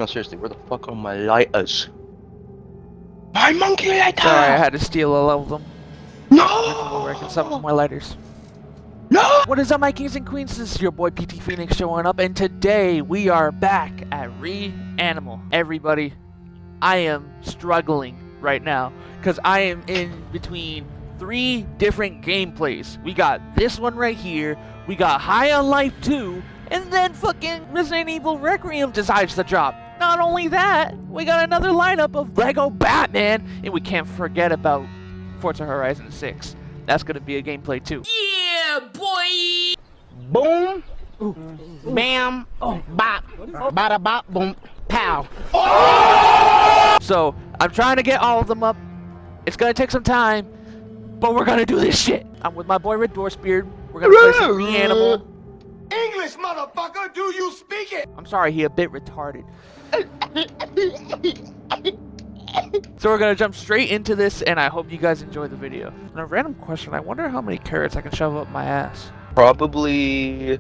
No, seriously, where the fuck are my lighters? My monkey lighter! Sorry, I had to steal all of them. No! Where I can summon my lighters. No! What is up, my kings and queens? This is your boy PT Phoenix showing up, and today we are back at Reanimal. Everybody, I am struggling right now because I am in between 3 different gameplays. We got this one right here, we got High on Life 2, and then fucking Resident Evil Requiem decides to drop. Not only that, we got another lineup of Lego Batman, and we can't forget about Forza Horizon 6. That's gonna be a gameplay too. Yeah, boy! Boom, bam, bop, bada bop, boom, pow. So, I'm trying to get all of them up. It's gonna take some time, but we're gonna do this shit. I'm with my boy Red Dwarfsbeard. We're gonna play some Reanimal. English, motherfucker, do you speak it? I'm sorry, he a bit retarded. So we're gonna jump straight into this, and I hope you guys enjoy the video. And a random question, I wonder how many carrots I can shove up my ass. Probably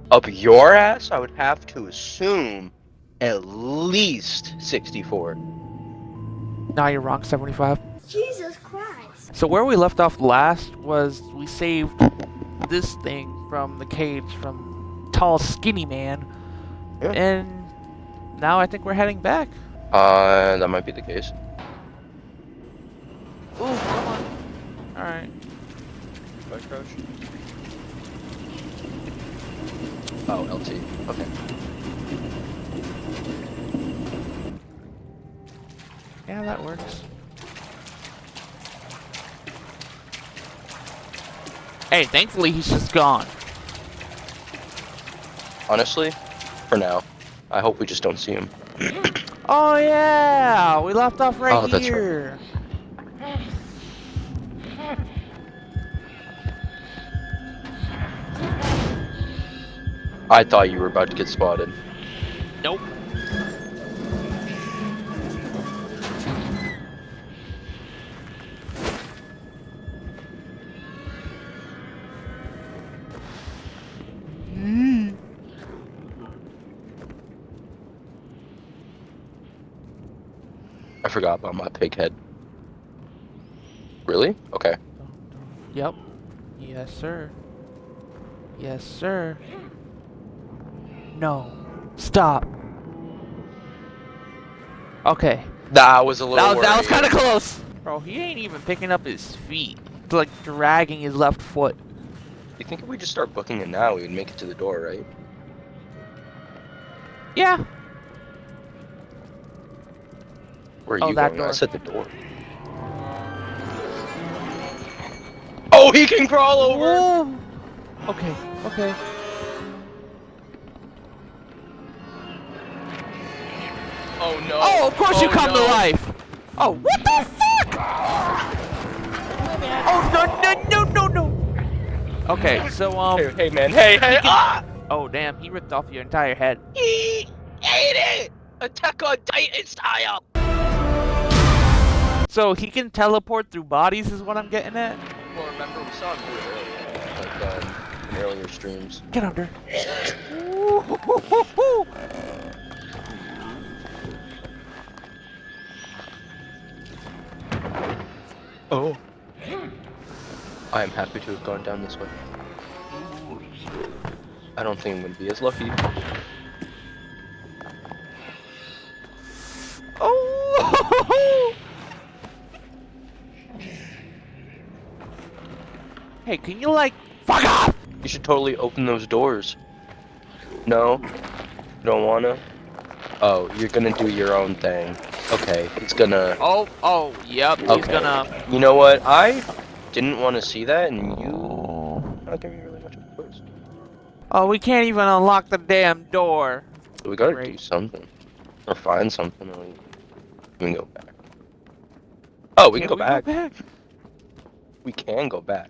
up your ass, I would have to assume at least 64. Nah, you're wrong, 75. Jesus Christ. So where we left off last was we saved this thing from the cage from Tall Skinny Man. Yeah. And now I think we're heading back. That might be the case. Ooh, come on. Alright. Do I crouch? Oh, LT. Okay. Yeah, that works. Hey, thankfully he's just gone. Honestly, for now, I hope we just don't see him. Oh yeah! We left off right Oh, that's here. I thought you were about to get spotted. Nope. I forgot about my pig head. Really? Okay. Yep. Yes, sir. Yes, sir. No. Stop. Okay. That was a little That was kind of worrying. close. Bro, he ain't even picking up his feet. He's like dragging his left foot. You think if we just start booking it now, we would make it to the door, right? Yeah. Where are Oh, you that going? I door. said the door. Oh, he can crawl over! Whoa. Okay. Okay. Oh no. Oh, of course you come no. to life. Oh, what the fuck? Oh, no, no, no, no, no. Okay, so, Hey man, hey! Ah! Oh, damn, he ripped off your entire head. He ate it! Attack on Titan style! So he can teleport through bodies is what I'm getting at? Well, remember, we saw him do it earlier. Like, in earlier streams. Get under. Oh. I am happy to have gone down this way. I don't think I'm gonna be as lucky. Oh! Hey, can you like fuck off? You should totally open those doors. No? You don't wanna? Oh, you're gonna do your own thing. Okay, it's gonna... Oh, yep, he's Okay. gonna... You know what? I didn't want to see that, and you... not giving me really much of a choice. Oh, we can't even unlock the damn door. So we gotta do Great. something. Or find something, or we can go back. Oh, we can go back. We can go back.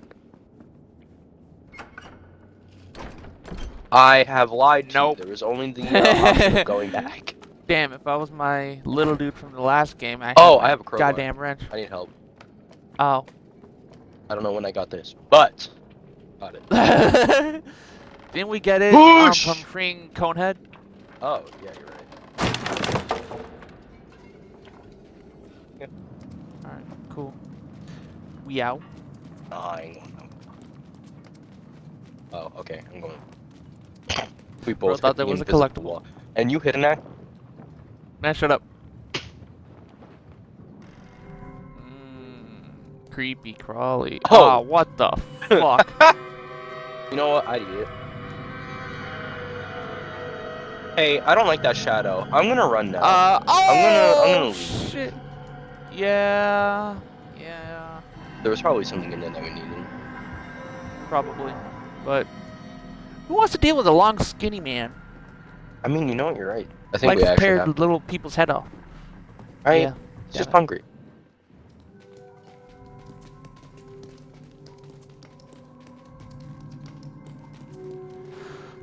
I have lied to Nope. you. There was only the option of going back. Damn, if I was my little dude from the last game, I Oh, my I have a crowbar. goddamn wrench. I need help. Oh. I don't know when I got this, but got it. Didn't we get it Push! from freeing Conehead? Oh, yeah, you're right. Meow. I Oh, okay, I'm going. We Bro both thought hit there the was a invisible collectible. wall. And you hit an act? Man, shut up. Creepy crawly. Oh. Oh, what the fuck? You know what? I'd eat it. Hey, I don't like that shadow. I'm gonna run now. Oh, I'm gonna leave. shit. Yeah. Yeah. There was probably something in there that we needed. Probably. But who wants to deal with a long, skinny man? I mean, you know what? You're right. I think Like we actually tear have. little people's head off. Right? Yeah. It's just Damn it. hungry.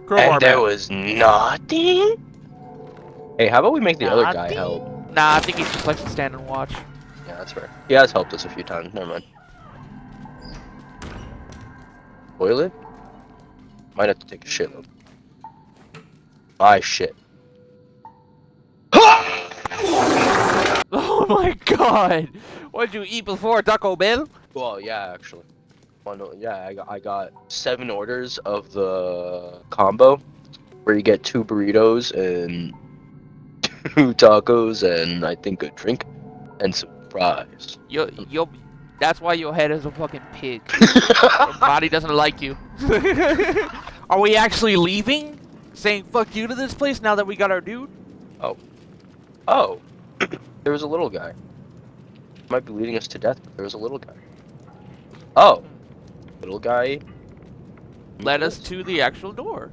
Crowbar And there man. was nothing? Hey, how about we make the other guy Nothing? help? Nah, I think he just likes to stand and watch. Yeah, that's fair. He has helped us a few times. Never mind. Toilet? Might have to take a shit though. My shit. Oh my god! What'd you eat before, Taco Bell? Well, yeah, actually. Well, yeah, I got 7 orders of the combo, where you get 2 burritos and 2 tacos and I think a drink and some fries. That's why your head is a fucking pig. Your body doesn't like you. Are we actually leaving? Saying fuck you to this place now that we got our dude? Oh, there was a little guy. Might be leading us to death, but there was a little guy. Oh, little guy. Led us to the actual door.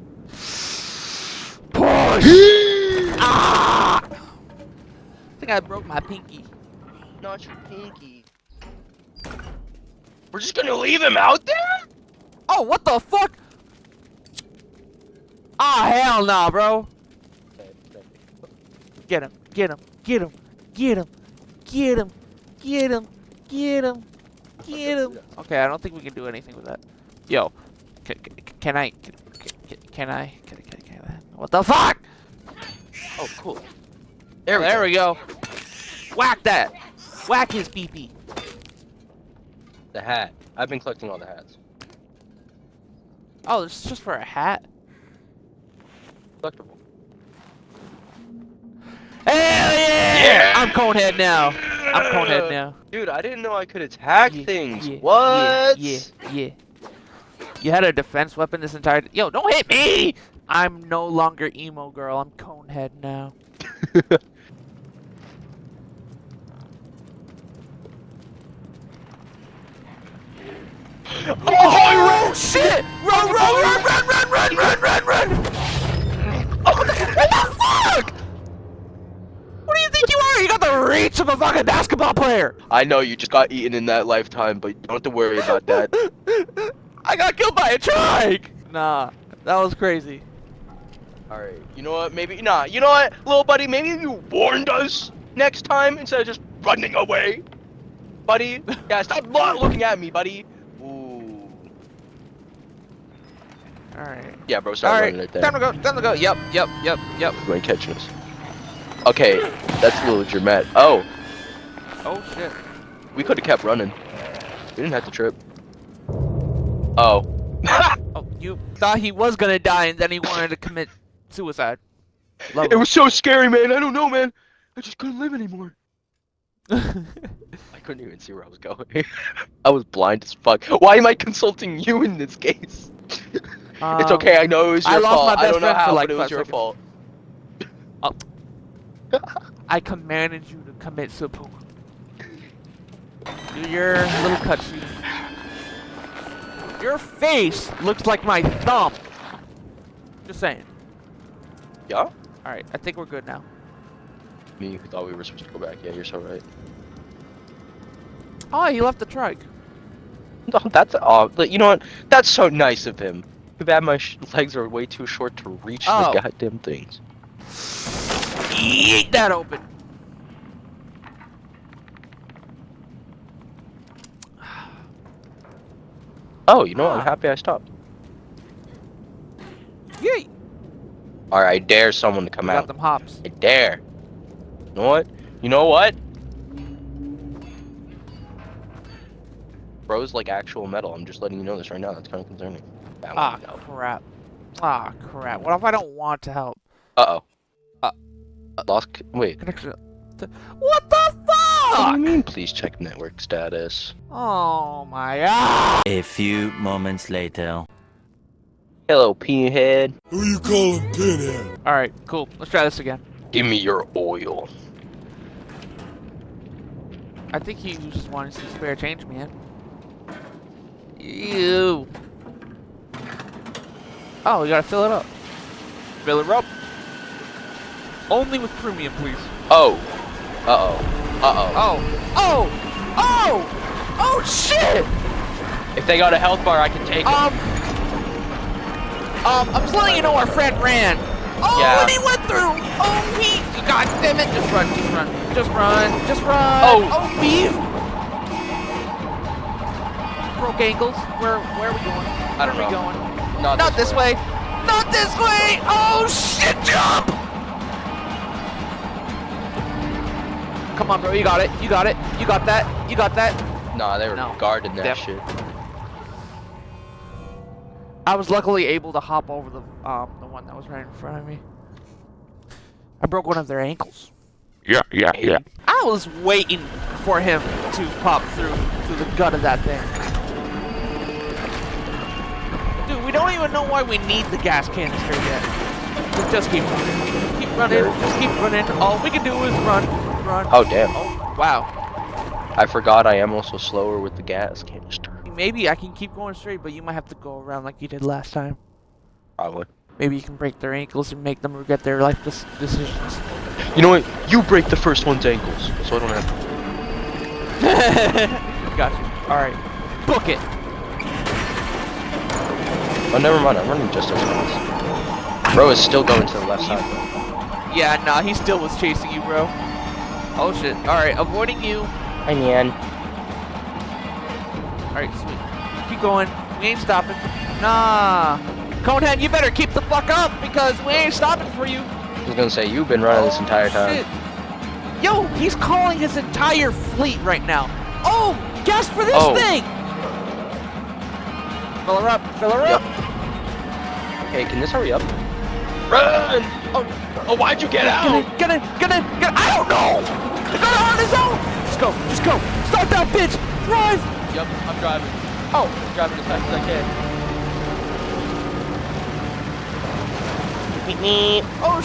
Push! Ah! I think I broke my pinky. Not your pinky. We're just gonna leave him out there? Oh, what the fuck? Ah, hell nah, bro. Get him, get him, get him, get him, get him, get him, get him, get him. Okay, I don't think we can do anything with that. Yo, can I? What the fuck? Oh, cool. There we go. Whack that. Whack his pee-pee. The hat. I've been collecting all the hats. Oh, this is just for a hat? Collectible. Hell yeah! Yeah! I'm Conehead now. I'm Conehead now. Dude, I didn't know I could attack Yeah, things. yeah, What? Yeah. You had a defense weapon this entire... Yo, don't hit me! I'm no longer emo girl. I'm Conehead now. Oh, shit! Run! Oh, what the fuck? What do you think you are? You got the reach of a fucking basketball player. I know you just got eaten in that lifetime, but you don't have to worry about that. I got killed by a trike. Nah, that was crazy. Alright, you know what? Maybe, nah, you know what, little buddy? Maybe if you warned us next time instead of just running away. Buddy? Yeah, stop looking at me, buddy. Ooh. Alright. Yeah, bro, start running Alright, right there. time to go. Yep. You ain't catching us. Okay, that's a little dramatic. Oh, Oh, shit. we could have kept running. We didn't have to trip. Oh. Oh, you thought he was gonna die and then he wanted to commit suicide. Love It was so scary, man. I don't know, man. I just couldn't live anymore. him. I couldn't even see where I was going. I was blind as fuck. Why am I consulting you in this case? It's okay, I know it was I your lost fault. my I best don't know friend for how, like but it was 5 your seconds. fault. I commanded you to commit seppuku. Do your little cutscene. Your face looks like my thumb. Just saying. Yeah? Alright, I think we're good now. Me who thought we were supposed to go back. Yeah, you're so right. Oh, he left the trike. No, that's you know what? That's so nice of him. Too bad my legs are way too short to reach Oh. the goddamn things. Eat that open. Oh, you know what? I'm happy I stopped. Yay! Alright, I dare someone to come Got out. them hops. I dare. You know what? You know what? Bro's like actual metal. I'm just letting you know this right now. That's kind of concerning. That one, Ah, no. crap. Ah, crap. What if I don't want to help? Uh-oh. Uh, Lost... Wait. Connection. What the What do you fuck? mean, please check network status? Oh my god. A few moments later. Hello, Pinhead. Who you calling Pinhead? Alright, cool. Let's try this again. Give me your oil. I think he just wanted some spare change, man. Ew. Oh, we gotta fill it up. Fill it up. Only with premium, please. Oh. Uh-oh. Uh-oh. Oh. Oh. Oh. Oh, shit! If they got a health bar, I can take it. I'm just letting you know our friend ran. Oh, Yeah. and he went through. Oh, he. God damn it! Just run. Just run. Just run. Just run. Oh. Oh, beef. Broke ankles. Where are we going? I don't Where are we know. going? Not Not this way. Not this way. Oh shit! Jump! Come on, bro. You got it. You got it. You got that. You got that. Nah, they were No. guarding that Yep. shit. I was luckily able to hop over the one that was right in front of me. I broke one of their ankles. Yeah. I was waiting for him to pop through the gut of that thing. Dude, we don't even know why we need the gas canister yet. Just keep running. Keep running. Just keep running. All we can do is run. Oh, damn. Oh, wow. I forgot I am also slower with the gas canister. Maybe I can keep going straight, but you might have to go around like you did last time. Probably. Maybe you can break their ankles and make them regret their life decisions. You know what? You break the first one's ankles, so I don't have to. Gotcha. Alright. Book it. Oh, never mind. I'm running just as fast. Bro is still going to the left side, though. Yeah, nah, he still was chasing you, bro. Oh shit. Alright, avoiding you. Hi, man. Alright, sweet. Keep going. We ain't stopping. Nah. Conehead, you better keep the fuck up because we ain't stopping for you. I was gonna say, you've been running this entire time. Shit. Yo, he's calling his entire fleet right now. Oh, gas for this thing! Fill her up, fill her up. Hey, can this hurry up? Run! Oh, why'd you get out? Get in! I don't know! He got on his own! Just go! Start that bitch! Drive! Yep, I'm driving. Oh, I'm driving as fast as I can. oh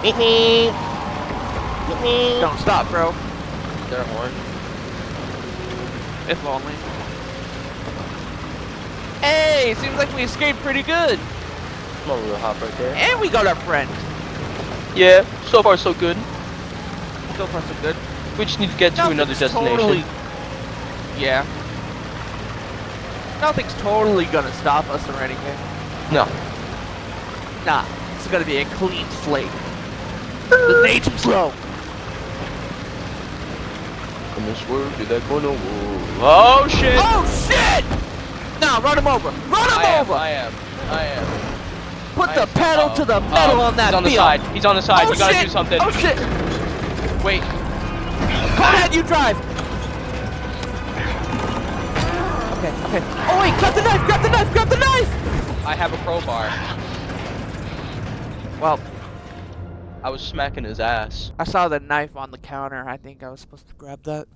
shit! Don't stop, bro. Is there a horn? If only. Hey, seems like we escaped pretty good. Come on, we'll hop right there. And we got our friend. Yeah, so far so good. So far so good. We just need to get to another Nothing's destination. Yeah. Nothing's totally gonna stop us or anything. No. Nah, it's gonna be a clean slate. The nation's low. In this world, do that corner wall. Oh shit! Oh shit! Nah, run him over. Run him over. I am. Put the pedal to the metal on that He's on the wheel. side. He's on the side. Oh We gotta shit! do something. Oh shit! Wait. Go ahead, you drive. Okay. Oh wait, grab the knife! Grab the knife! I have a crowbar. Well, I was smacking his ass. I saw the knife on the counter. I think I was supposed to grab that.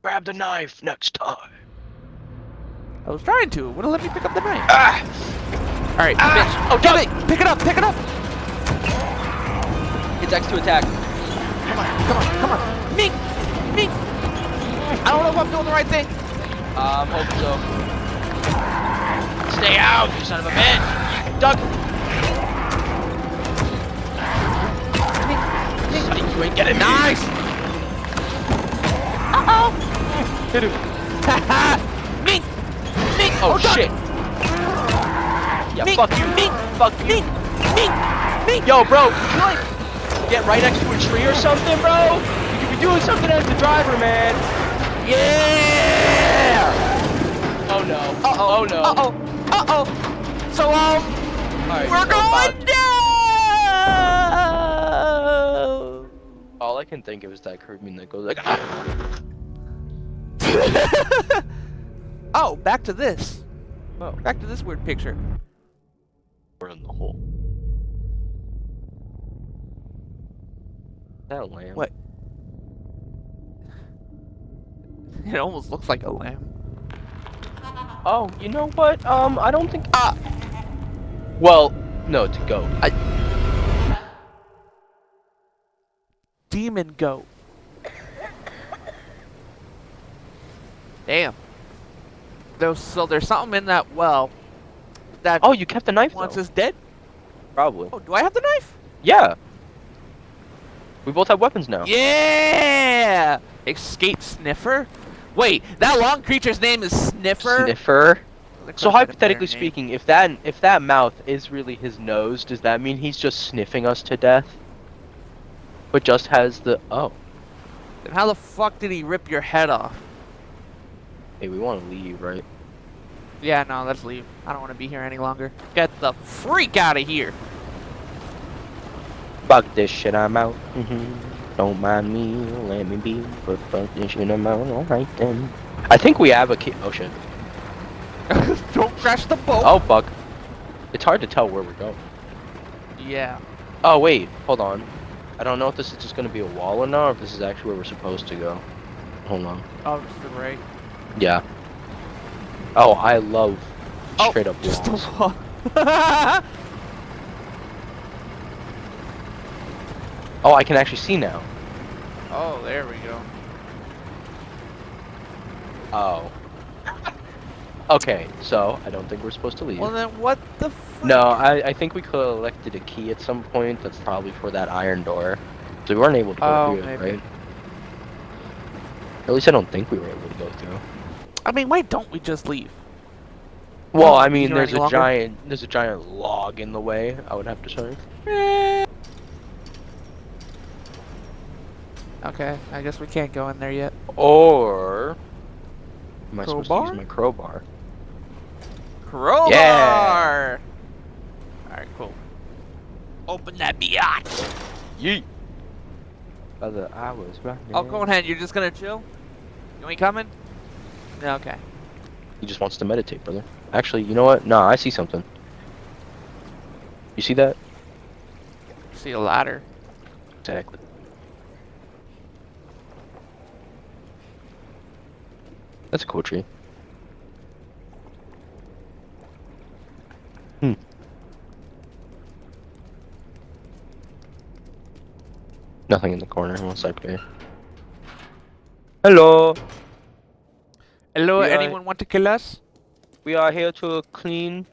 Grab the knife next time. I was trying to. Wouldn't let me pick up the knife. Ah! All right, Ah! bitch. Oh, Give duck! it. Pick it up. It's X to attack. Come on. Mink. I don't know if I'm doing the right thing. Hope so. Stay out, you son of a bitch! Duck! Sonny, you ain't getting me! Nice. Uh-oh. Hit him! Mink. Oh, duck. shit! Yeah, Mink. fuck you! Fuck you! Mink. Yo, bro, could you like get right next to a tree or something, bro? You could be doing something as the driver, man. Yeah. Oh no. Uh-oh. Oh no. Uh-oh. So, Alright, we're so going down. all I can think of is that Caribbean that goes like. Oh, back to this. Oh, Back to this weird picture. we're in the hole. That lamb. What? It almost looks like a lamb. Oh, you know what? I don't think. Well, no, it's a goat. Demon goat. Damn. So there's something in that well that Oh, you kept the knife once though. is dead. Probably. Oh, do I have the knife? Yeah. We both have weapons now. Yeah! Escape sniffer? Wait, that long creature's name is Sniffer? Sniffer. That So could've been a better hypothetically name. speaking, if that mouth is really his nose, does that mean he's just sniffing us to death? But just has the Then how the fuck did he rip your head off? Hey, we want to leave, right? Yeah, no, let's leave. I don't want to be here any longer. Get the freak out of here! Fuck this shit, I'm out. Don't mind me, let me be. But fuck this shit, I'm out. Alright then. I think we have a key. Oh shit. Don't crash the boat! Oh fuck. It's hard to tell where we're going. Yeah. Oh wait, hold on. I don't know if this is just gonna be a wall or not, or if this is actually where we're supposed to go. Hold on. Oh, just the right. Yeah. Oh, I love straight up Just a walls. wall. Oh, I can actually see now. Oh, there we go. Oh. Okay, so I don't think we're supposed to leave. Well then, what the frick? No, I think we collected a key at some point. That's probably for that iron door. So we weren't able to go Oh, through it, maybe. right? At least I don't think we were able to go through. I mean, why don't we just leave? Well, Oh, I you mean, here any longer? there's a giant log in the way. I would have to say. Okay, I guess we can't go in there yet. Or am I supposed to Crowbar? use my crowbar? Crowbar! Yeah. Alright, cool. Open that biatch! Yeet. Other hours, right? Oh, go ahead, you're just gonna chill? You ain't coming? Okay. He just wants to meditate, brother. Actually, you know what? Nah, I see something. You see that? See a ladder. Exactly. That's a cool tree. Nothing in the corner. One sec here. Hello. Hello, We are- anyone want to kill us? We are here to clean.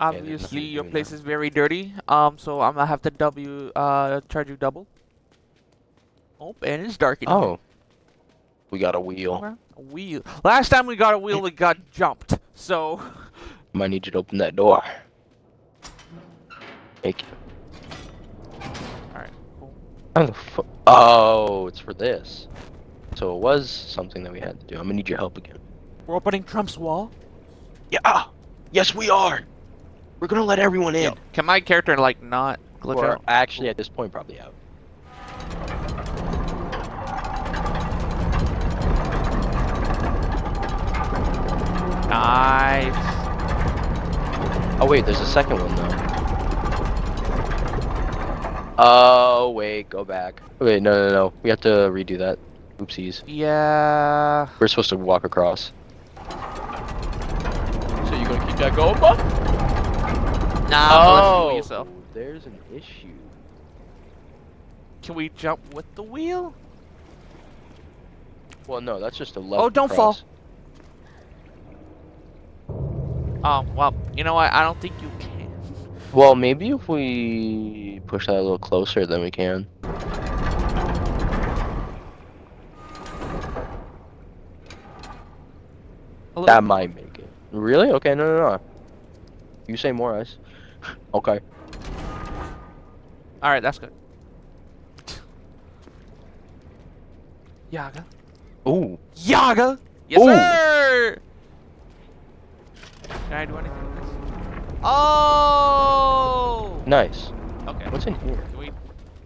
Obviously, nothing your doing place that. is very dirty. So I'm gonna have to charge you double. Oh, and it's dark in here. Oh. We got a wheel. Okay. A wheel. Last time we got a wheel, we got jumped. So, Might need you to open that door. Thank you. alright, cool. How the fu- Oh, it's for this. So it was something that we had to do. I'm gonna need your help again. We're opening Trump's wall. Yeah. Yes, we are. We're gonna let everyone in. Yo, can my character like not glitch We're out? actually at this point probably out. Nice. Oh wait, there's a second one though. Oh wait, go back. Wait, no. We have to redo that. Oopsies. Yeah. We're supposed to walk across. So you gonna keep that going, bud? Nah, but let's do it yourself. There's an issue. Can we jump with the wheel? Well, no, that's just a level. Oh, don't across. Oh, well, you know what? I don't think you can. Well, maybe if we push that a little closer, then we can. A little- That might make it. Really? Okay, no. You say more, Ice. Okay. Alright, that's good. Yaga. Ooh. Yaga! Yes, Ooh. sir! Can I do anything with this? Oh! Nice. Okay. What's in here? Can we...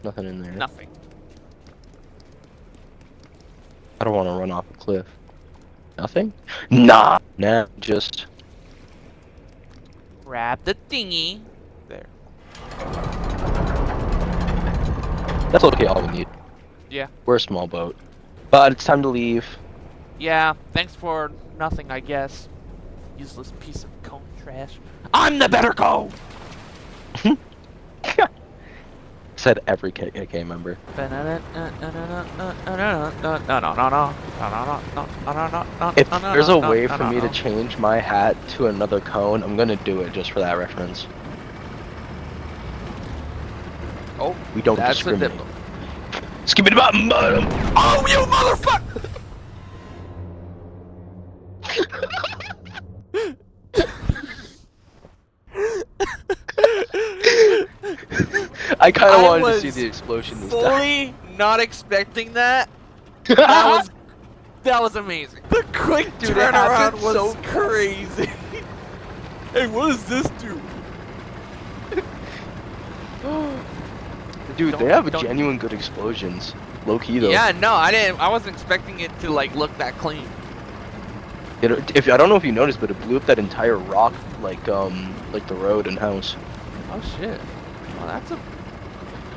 Nothing in there. Nothing. I don't want to run off a cliff. Nothing? Nah! Now just Grab the thingy. There. that's okay. All we need. Yeah. We're a small boat, but it's time to leave. Yeah, thanks for nothing, I guess. Useless piece of cone trash. I'm the better go! Said every KKK member. If there's a way for me to change my hat to another cone, I'm gonna do it just for that reference. Oh, We don't that's discriminate. a Skip it bottom bottom. Oh, you motherfucker! I kind of I wanted to was see the explosion this time. fully not expecting that. That was amazing. The quick Dude, it turnaround happened was so crazy. Hey, what does this do? Dude, they Don't- have don't- genuine good explosions. Low key though. Yeah, no, I wasn't expecting it to like look that clean. If I don't know if you noticed, but it blew up that entire rock, like the road and house. Oh shit. Well,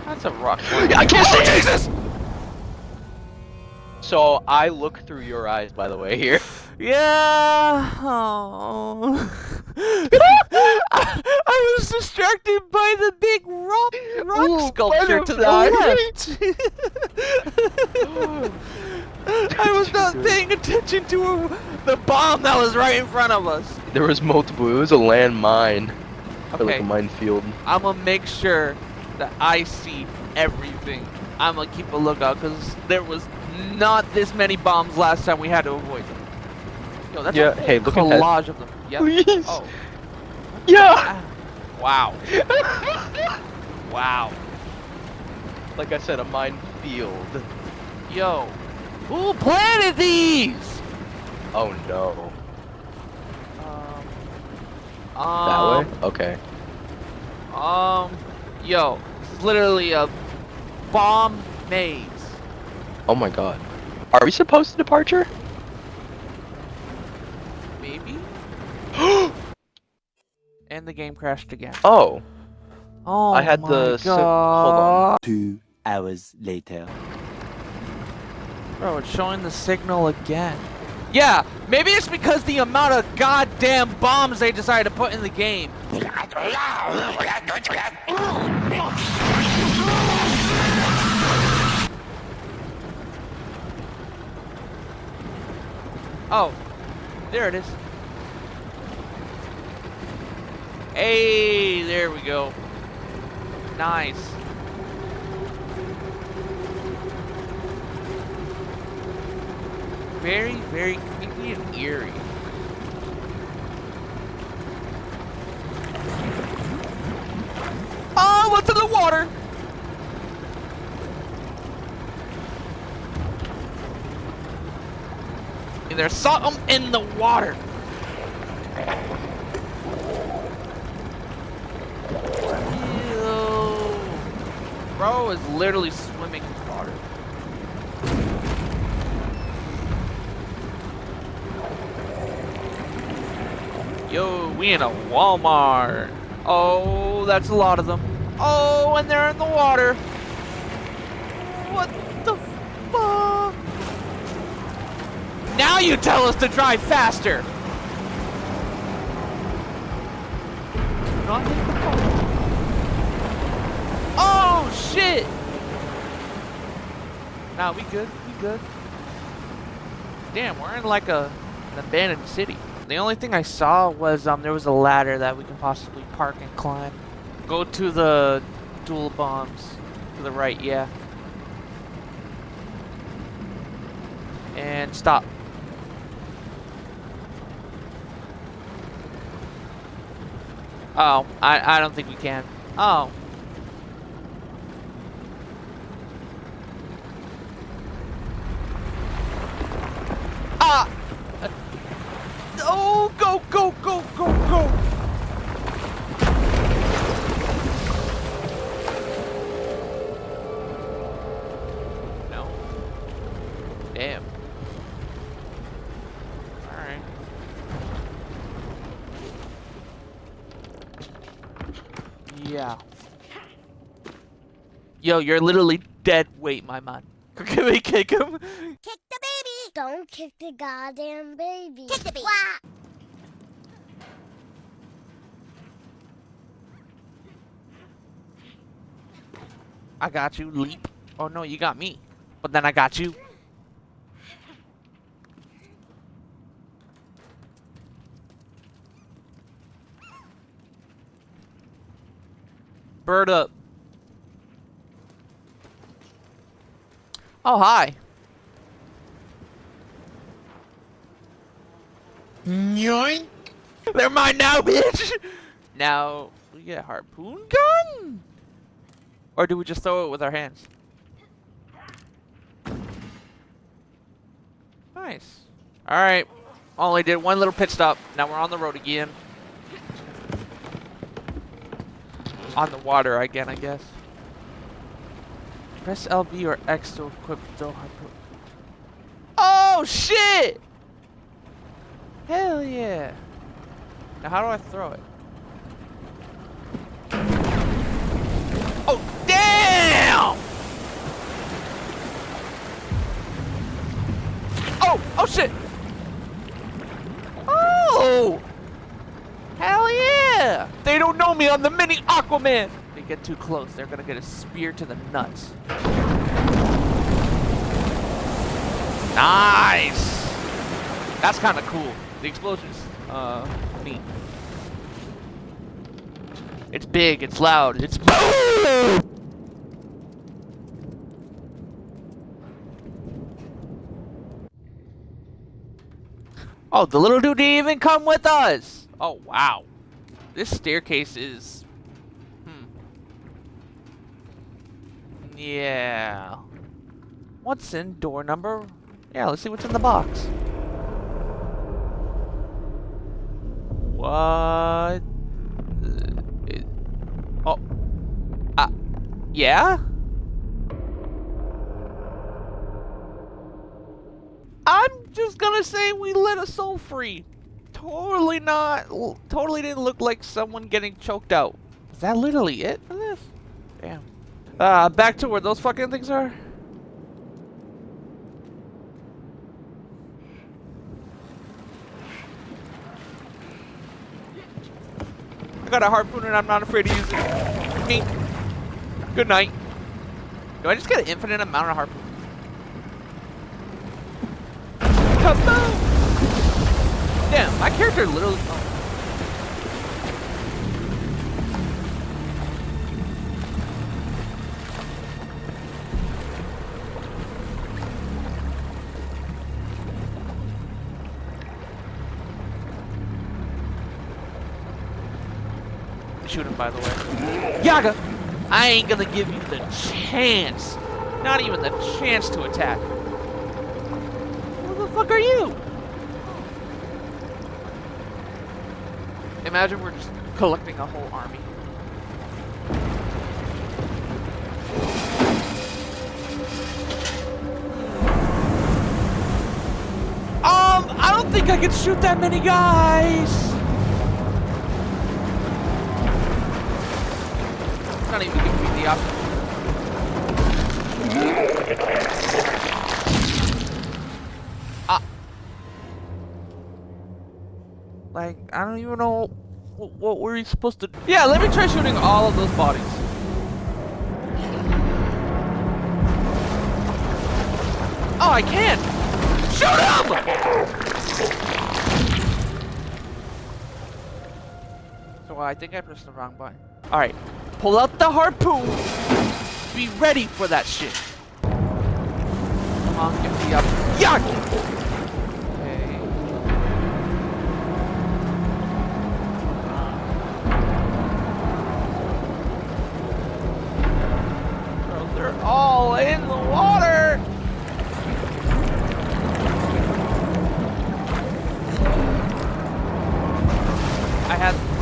that's a rock. I can't see it! Jesus! So I look through your eyes, by the way, here. Yeah. Oh. I was distracted by the big rock Ooh, sculpture to the left. I was not paying attention to the bomb that was right in front of us. There was multiple. It was a landmine. Or like Okay, a minefield. I'm gonna make sure that I see everything. I'm gonna keep a lookout because there was not this many bombs last time we had to avoid them. Yo, that's Yeah, a whole hey, look ahead. collage of them. Yep. Please. Oh. Yeah. Wow. Wow. Like I said, a minefield. Yo. Who planted these? Oh no. That Um, way? Okay. Yo, it's literally a bomb maze. Oh my god. Are we supposed to departure? Maybe? And the game crashed again. Oh. Oh I had my the hold god. on. 2 hours later. Bro, it's showing the signal again. Yeah, maybe it's because the amount of goddamn bombs they decided to put in the game. Oh, there it is. Hey, there we go. Nice. Very, very creepy and eerie. Oh, what's in the water? And there's something in the water. Ew. Bro is literally swimming in water. Yo, we in a Walmart. Oh, that's a lot of them. Oh, and they're in the water. What the fuck? Now you tell us to drive faster. Not hit the phone. Oh, shit. Nah, we good. We good. Damn, we're in like an abandoned city. The only thing I saw was there was a ladder that we can possibly park and climb. Go to the dual bombs to the right, yeah. And stop. Oh, I don't think we can. Oh. Ah! Oh, go, go, go, go, go! No. Damn. Alright. Yo, you're literally dead weight, my man. Can we kick him? Kick the baby. Don't kick the goddamn baby. Kick the baby. I got you, leap. Oh no, you got me. But then I got you. Bird up. Oh, hi. Yoink. They're mine now, bitch! Now, we get a harpoon gun? Or do we just throw it with our hands? Nice. Alright. Only did one little pit stop. Now we're on the road again. On the water again, I guess. Press LB or X to equip the harpoon. Oh, shit! Hell yeah. Now how do I throw it? Oh, damn! Oh shit! Oh! Hell yeah! They don't know me, I'm the mini Aquaman! If they get too close, they're gonna get a spear to the nuts. Nice! That's kinda cool. The explosions, neat. It's big, it's loud, it's boom! Oh, the little dude didn't even come with us! Oh, wow. This staircase is... Yeah. What's in door number? Yeah, let's see what's in the box. What? Oh. Yeah? I'm just gonna say we let a soul free. Totally didn't look like someone getting choked out. Is that literally it for this? Damn. Back to where those fucking things are. I got a harpoon and I'm not afraid to use it. Me. Good night. Do I just get an infinite amount of harpoons? Kaboom! Damn, my character literally... Oh. Shoot him, by the way. Yaga! I ain't gonna give you the chance. Not even the chance to attack. Who the fuck are you? Imagine we're just collecting a whole army. I don't think I can shoot that many guys. Not even giving me the option. Like, I don't even know what were we supposed to do. Yeah, let me try shooting all of those bodies. Oh, I can! Shoot him! So I think I pressed the wrong button. Alright, pull out the harpoon. Be ready for that shit. Come on, give me up. Yuck! Okay. Bro, they're all in the water!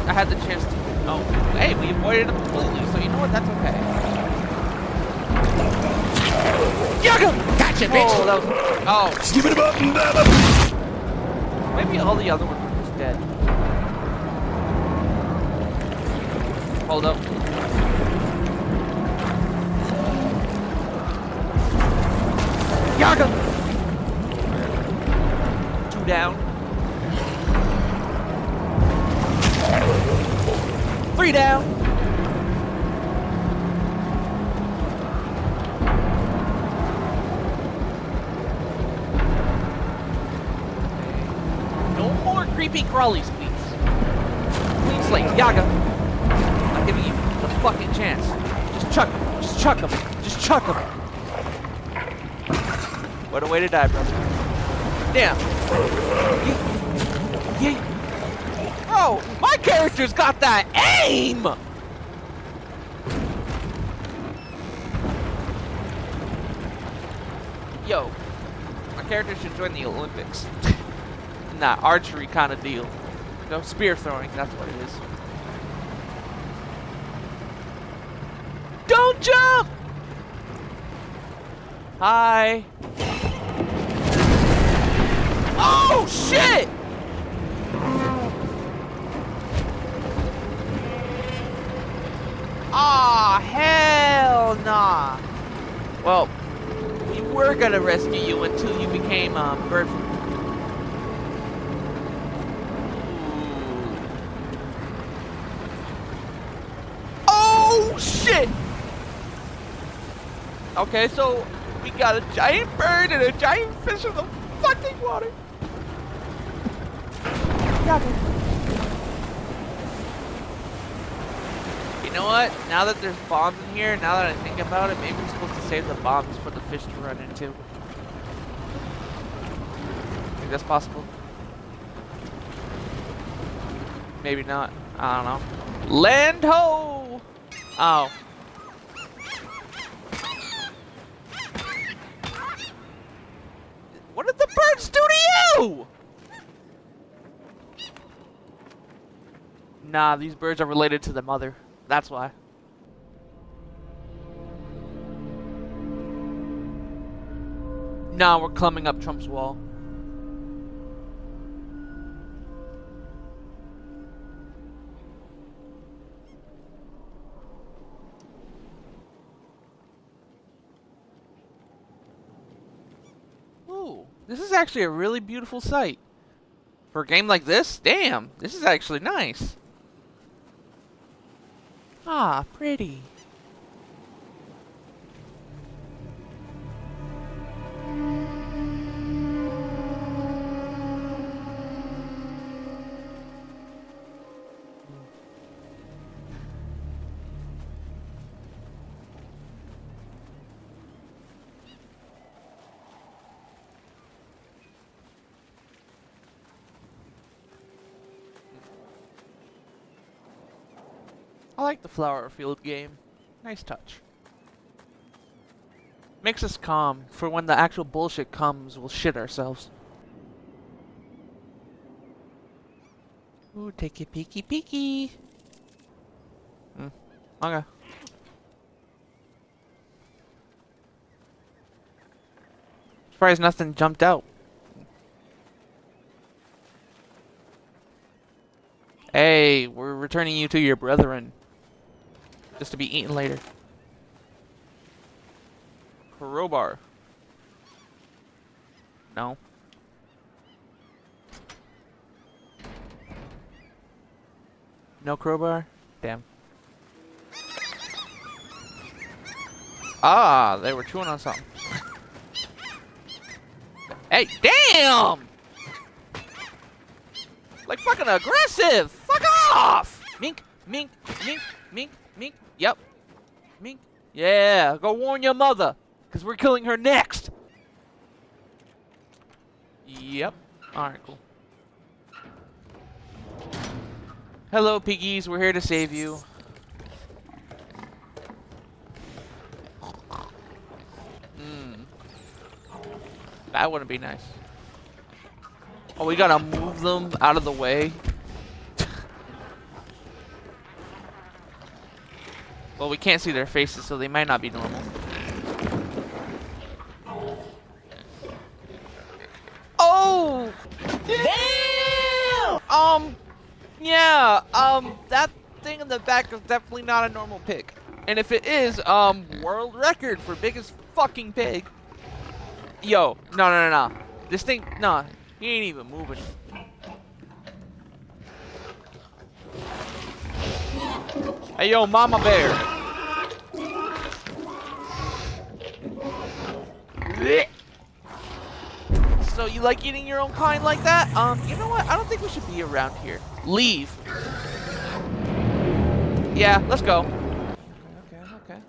I had the chance to... Oh, hey, we avoided him completely, so you know what? That's okay. Yaga! Gotcha, bitch! Oh, that was... Oh. Skip it up and down. Maybe all the other ones were just dead. Hold up. Yaga! 2 down. 3 down. No more creepy crawlies, please. Clean slate, Yaga. I'm giving you the fucking chance. Just chuck him. Just chuck him. Just chuck him. What a way to die, brother. Damn. Bro, my character's got that aim! Yo, my character should join the Olympics. Nah, archery kind of deal. No, spear throwing, that's what it is. Don't jump! Hi. Oh, shit! Aw, hell nah. Well, we were gonna rescue you until you became bird. Oh shit! Okay, so we got a giant bird and a giant fish in the fucking water. You know what? Now that there's bombs in here, now that I think about it, maybe we're supposed to save the bombs for the fish to run into. Think that's possible? Maybe not. I don't know. Land ho! Oh. What did the birds do to you? Nah, these birds are related to the mother. That's why. Nah, we're climbing up Trump's wall. Ooh, this is actually a really beautiful sight. For a game like this, damn, this is actually nice. Ah, pretty. I like the flower field game. Nice touch. Makes us calm, for when the actual bullshit comes, we'll shit ourselves. Ooh, take a peeky peeky. Okay. Surprised nothing jumped out. Hey, we're returning you to your brethren. Just to be eaten later. Crowbar. No. No crowbar? Damn. Ah, they were chewing on something. Hey, damn! Like fucking aggressive! Fuck off! Mink, mink, mink, mink, mink. Yep. Mink. Yeah, go warn your mother. Because we're killing her next. Yep. Alright, cool. Hello, piggies. We're here to save you. That wouldn't be nice. Oh, we gotta move them out of the way. Well, we can't see their faces, so they might not be normal. Oh! Damn! Yeah, that thing in the back is definitely not a normal pig. And if it is, world record for biggest fucking pig. Yo, no. This thing, no, he ain't even moving. Hey, yo, Mama Bear. So you like eating your own kind like that? You know what? I don't think we should be around here. Leave. Yeah, let's go. Okay.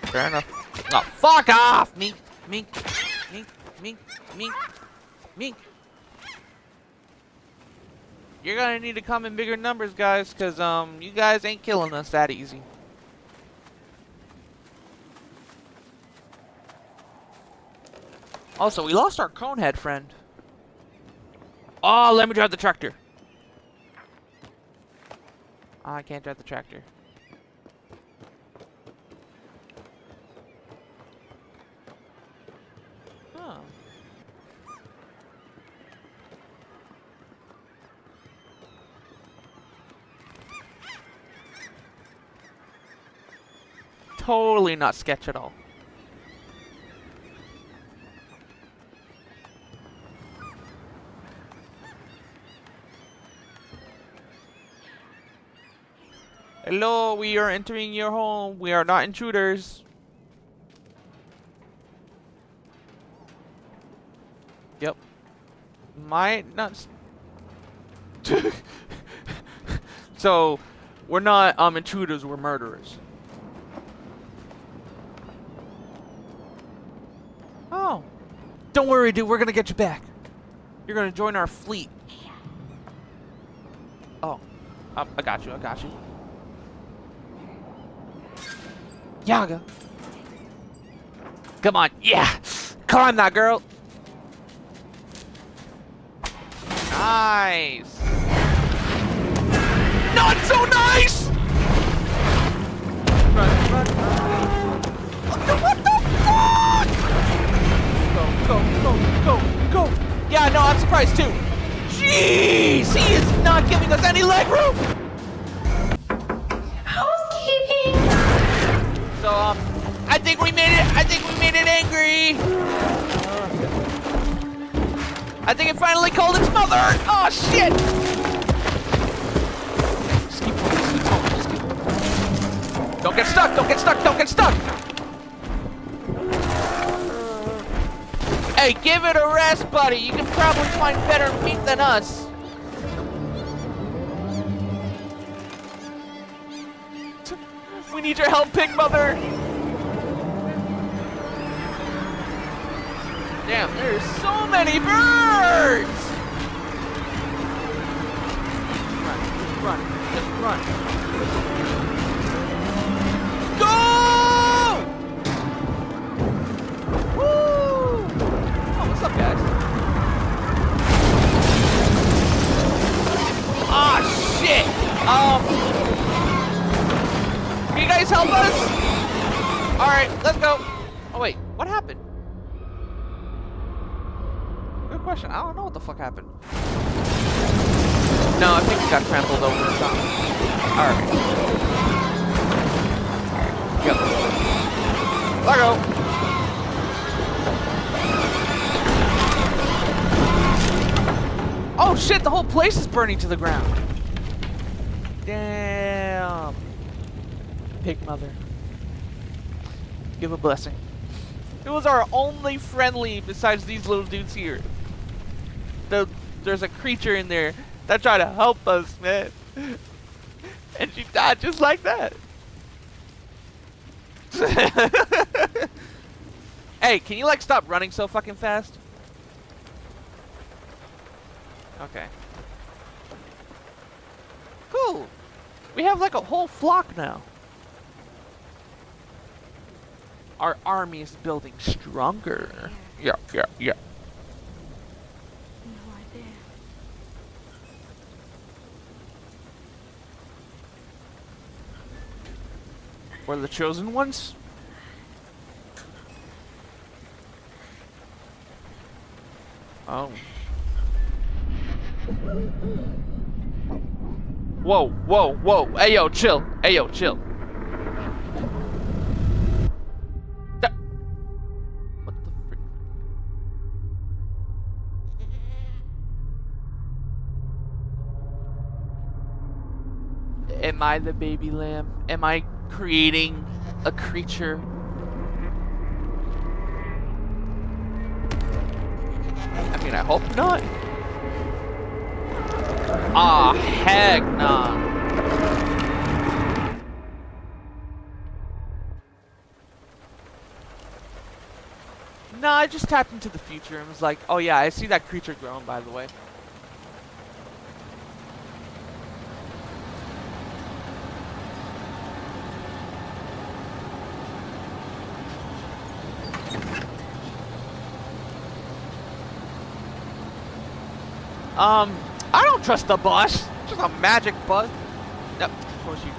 Fair enough. Oh, fuck off! Mink. You're gonna need to come in bigger numbers, guys, cause you guys ain't killing us that easy. Also, we lost our conehead friend. Oh, let me drive the tractor. I can't drive the tractor. Huh. Totally not sketch at all. Hello, we are entering your home. We are not intruders. Yep. Might not. So, we're not intruders. We're murderers. Oh. Don't worry, dude. We're gonna get you back. You're gonna join our fleet. Oh. I got you. Yaga. Come on. Yeah. Climb that, girl. Nice. Not so nice! Run. What the fuck? Go. Yeah, no, I'm surprised too. Jeez, he is not giving us any leg room. Housekeeping. So, I think we made it angry. I think it finally called its mother. Oh, shit. Just keep going. Don't get stuck. Hey, give it a rest, buddy. You can probably find better meat than us. We need your help, pig mother. Damn, there's so many birds! Run. Go! Woo! Oh, what's up, guys? Ah, shit! Can you guys help us? Alright, let's go. Oh, wait, what happened? Good question. I don't know what the fuck happened. No, I think it got trampled over or something. Alright. Go. Let go. Oh shit, the whole place is burning to the ground. Damn. Pig mother. Give a blessing. It was our only friendly besides these little dudes here. There's a creature in there that tried to help us, man. And she died just like that. Hey, can you like stop running so fucking fast? Okay. Cool. We have like a whole flock now. Our army is building stronger. Yeah. No idea. We're the chosen ones? Oh. Whoa, whoa, whoa. Hey, yo, chill. Hey, yo, chill. What the frick? Am I the baby lamb? Am I creating a creature? I mean, I hope not. Ah, heck nah. Nah, I just tapped into the future and was like, oh yeah, I see that creature growing, by the way. I don't trust the bus. It's just a magic bus. Yep, of course you do.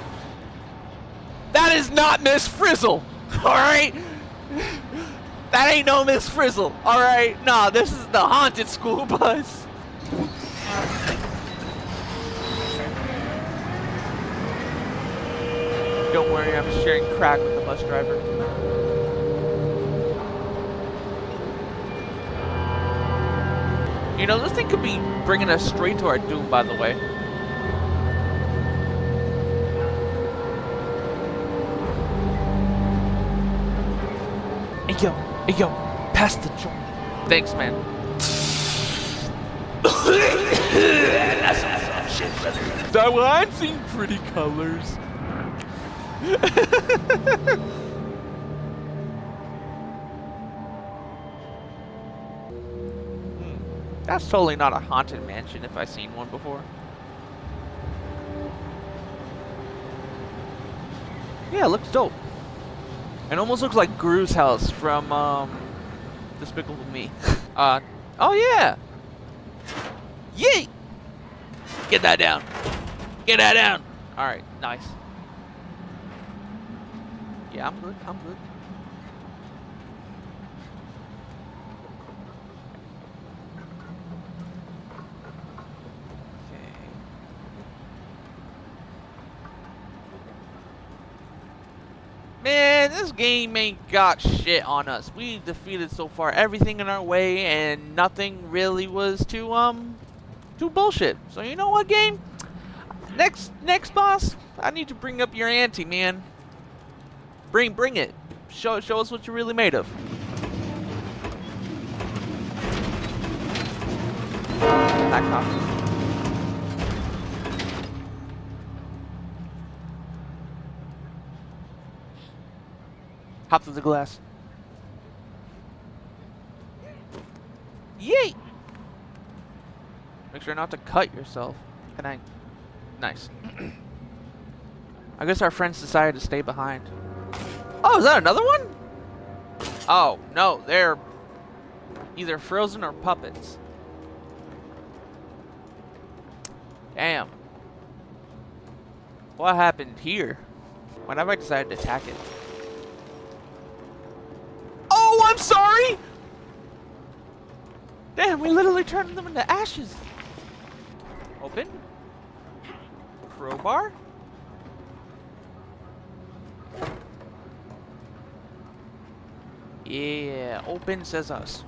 That is not Miss Frizzle! Alright? That ain't no Miss Frizzle. Alright? Nah, this is the haunted school bus. Don't worry, I'm sharing crack with the bus driver. You know, this thing could be bringing us straight to our doom, by the way. Hey yo, pass the joint. Thanks, man. That's some shit, brother. So I'm seeing pretty colors. That's totally not a haunted mansion if I've seen one before. Yeah, it looks dope. It almost looks like Gru's house from Despicable Me. Oh yeah! Yeet! Get that down! Get that down! Alright, nice. Yeah, I'm good, I'm good. Man, this game ain't got shit on us. We defeated so far everything in our way, and nothing really was too bullshit. So you know what, game? Next boss, I need to bring up your ante, man. Bring it. Show us what you're really made of. That coffee. Hop through the glass. Yeet! Make sure not to cut yourself. Can I? Nice. I guess our friends decided to stay behind. Oh, is that another one? Oh, no, they're either frozen or puppets. Damn. What happened here? When have I decided to attack it? Oh, I'm sorry! Damn, we literally turned them into ashes. Open. Crowbar. Yeah, open says us.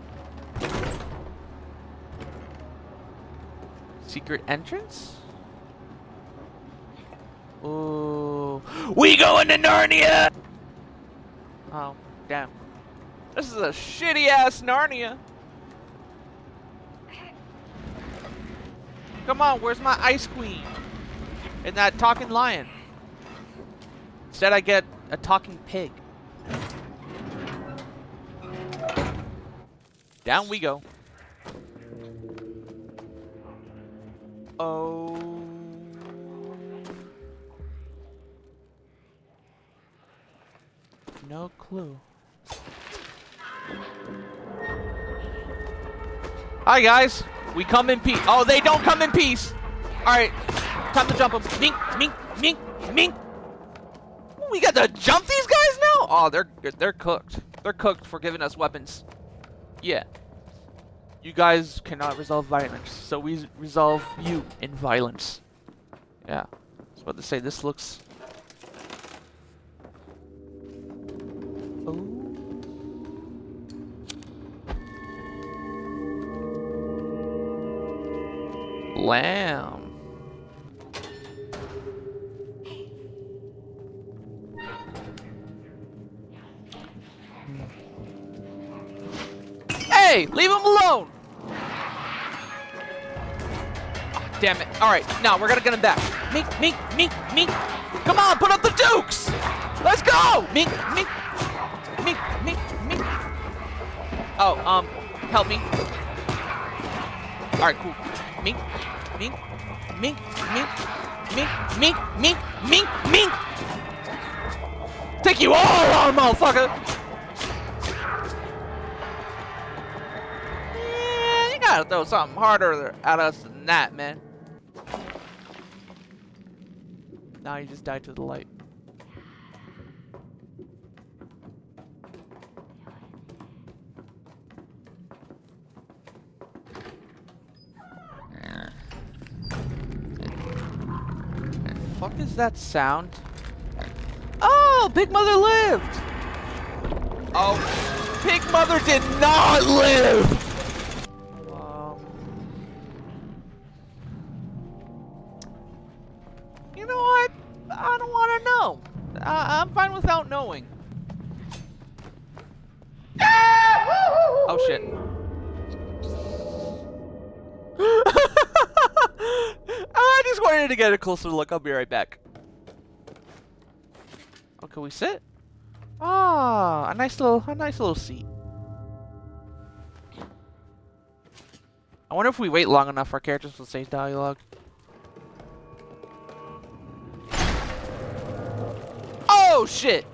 Secret entrance? Ooh. We going to Narnia! Oh, damn. This is a shitty ass Narnia. Come on, where's my ice queen? And that talking lion. Instead I get a talking pig. Down we go. Oh. No clue. Hi guys, we come in peace. Oh, they don't come in peace. All right, time to jump them. Mink, mink, mink, mink. We got to jump these guys now. Oh, they're cooked. They're cooked for giving us weapons. Yeah. You guys cannot resolve violence, so we resolve you in violence. Yeah. was about to say, this looks... Oh. Lamb. Hey, leave him alone! Oh, damn it. Alright, now we're gonna get him back. Mink, mink, mink, mink. Come on, put up the dukes! Let's go! Mink, mink, mink, mink, mink. Oh, help me. Alright, cool. Mink, mink, mink, mink, mink, mink, mink, mink, mink. Take you all on, motherfucker! Yeah, you gotta throw something harder at us than that, man. Now you just died to the light. What the fuck is that sound? Oh, Big Mother lived! Oh, Big Mother did not live! You know what? I don't want to know. I'm fine without knowing. Oh shit. I just wanted to get a closer look. I'll be right back. Oh, can we sit? Ah, a nice little seat. I wonder if we wait long enough, our characters will say dialogue. Oh shit!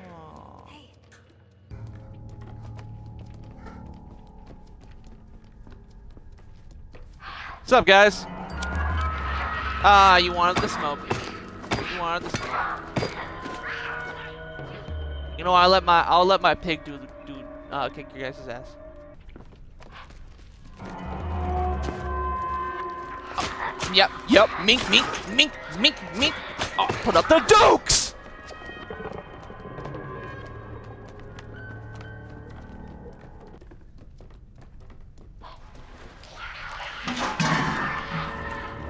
Oh. What's up, guys? Ah, you wanted the smoke. You wanted the smoke. You know, I'll let my pig kick your guys' ass. Yep, mink, mink, mink, mink, mink. Oh, put up the dukes!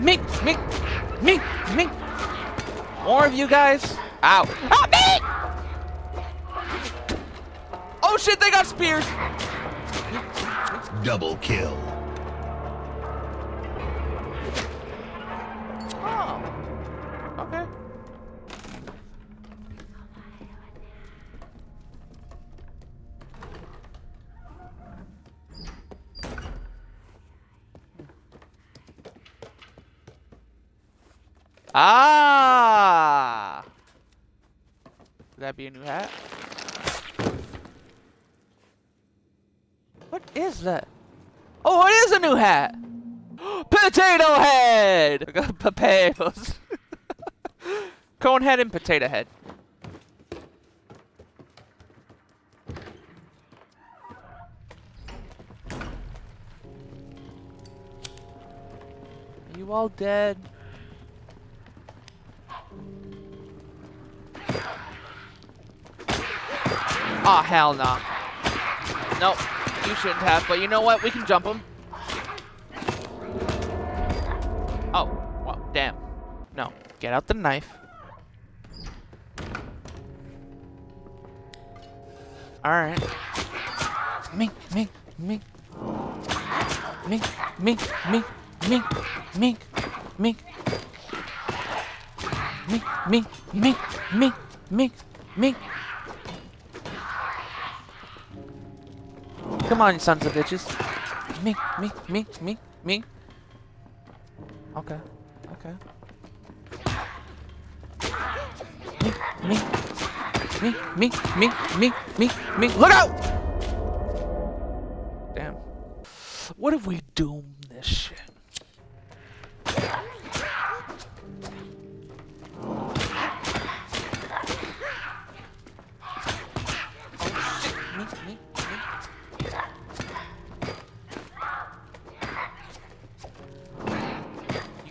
Mink, mink, mink, mink. More of you guys. Ow. Ah, mink! Oh shit, they got spears. Double kill. Oh. Okay. Ah! Could that be a new hat? What is that? Oh, it is a new hat! Potato head! I got potatoes. Cone head and potato head. Are you all dead? Aw, hell no. Nope, you shouldn't have, but you know what? We can jump him. Oh, well, damn. No, get out the knife. Alright. Mink, mink, mink. Mink, mink, mink, mink, mink, mink. Mink, mink, mink, mink, mink, mink. Come on, you sons of bitches. Mink, mink, mink, mink, mink. Okay, okay. Mink, mink, mink, mink, mink, mink, mink. Look out! Damn. What if we doom this shit?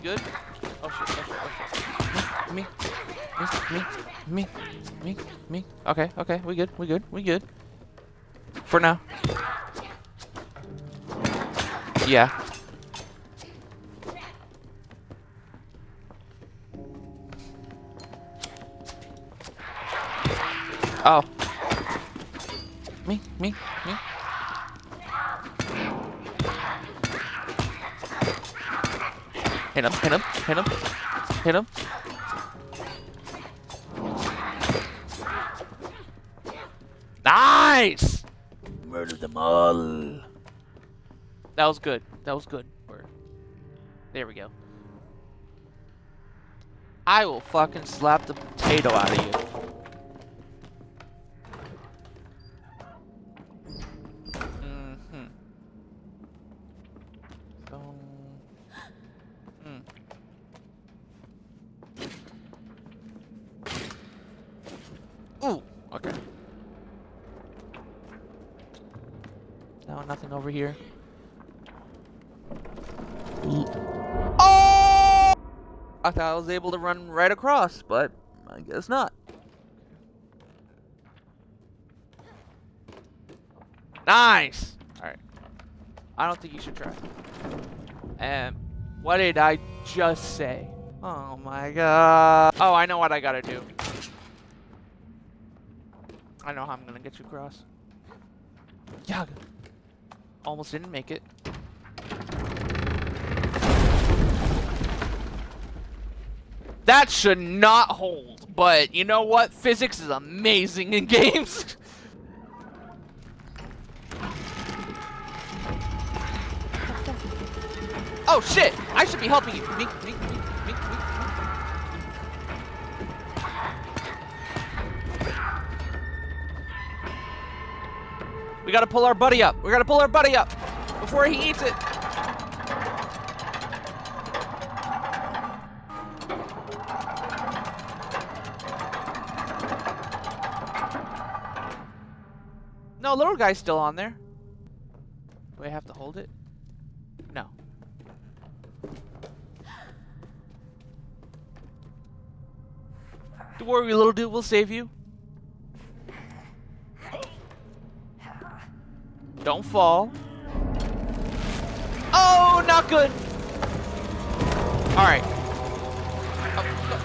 good? Oh shit, oh shit, oh shit. Me. Okay, okay, we good. For now. Yeah. Oh. Me. Hit him. Nice! Murder them all. That was good. There we go. I will fucking slap the potato out of you. Ooh, okay. No, nothing over here. Oh! I thought I was able to run right across, but I guess not. Nice! Alright. I don't think you should try. And what did I just say? Oh my god. Oh, I know what I gotta do. I know how I'm gonna get you across. Yeah. Almost didn't make it. That should not hold, but you know what? Physics is amazing in games. Oh shit! I should be helping you. Me. We gotta pull our buddy up. Before he eats it. No, little guy's still on there. Do I have to hold it? No. Don't worry, little dude, we'll save you. Don't fall. Oh, not good. All right.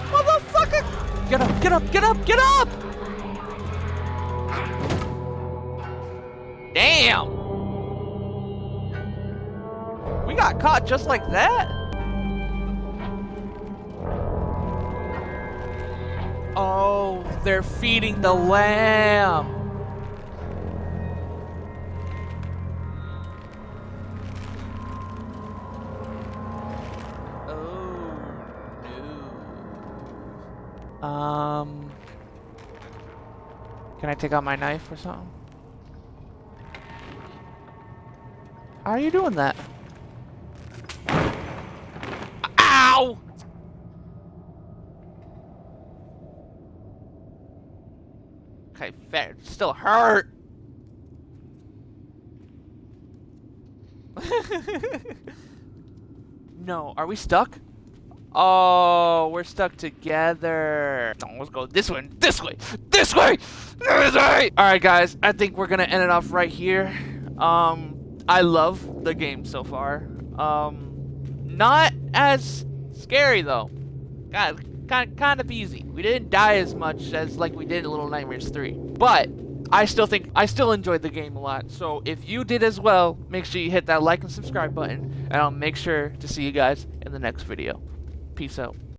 Motherfucker! Get up! Damn! We got caught just like that? Oh, they're feeding the lamb. Can I take out my knife or something? How are you doing that? Ow! Okay, fair. Still hurt. No, are we stuck? Oh, we're stuck together. No, let's go this way. Alright, guys, I think we're gonna end it off right here. I love the game so far. Not as scary though. Kind of easy. We didn't die as much as like we did in Little Nightmares 3. But I still enjoyed the game a lot. So if you did as well, make sure you hit that like and subscribe button, and I'll make sure to see you guys in the next video. Peace out.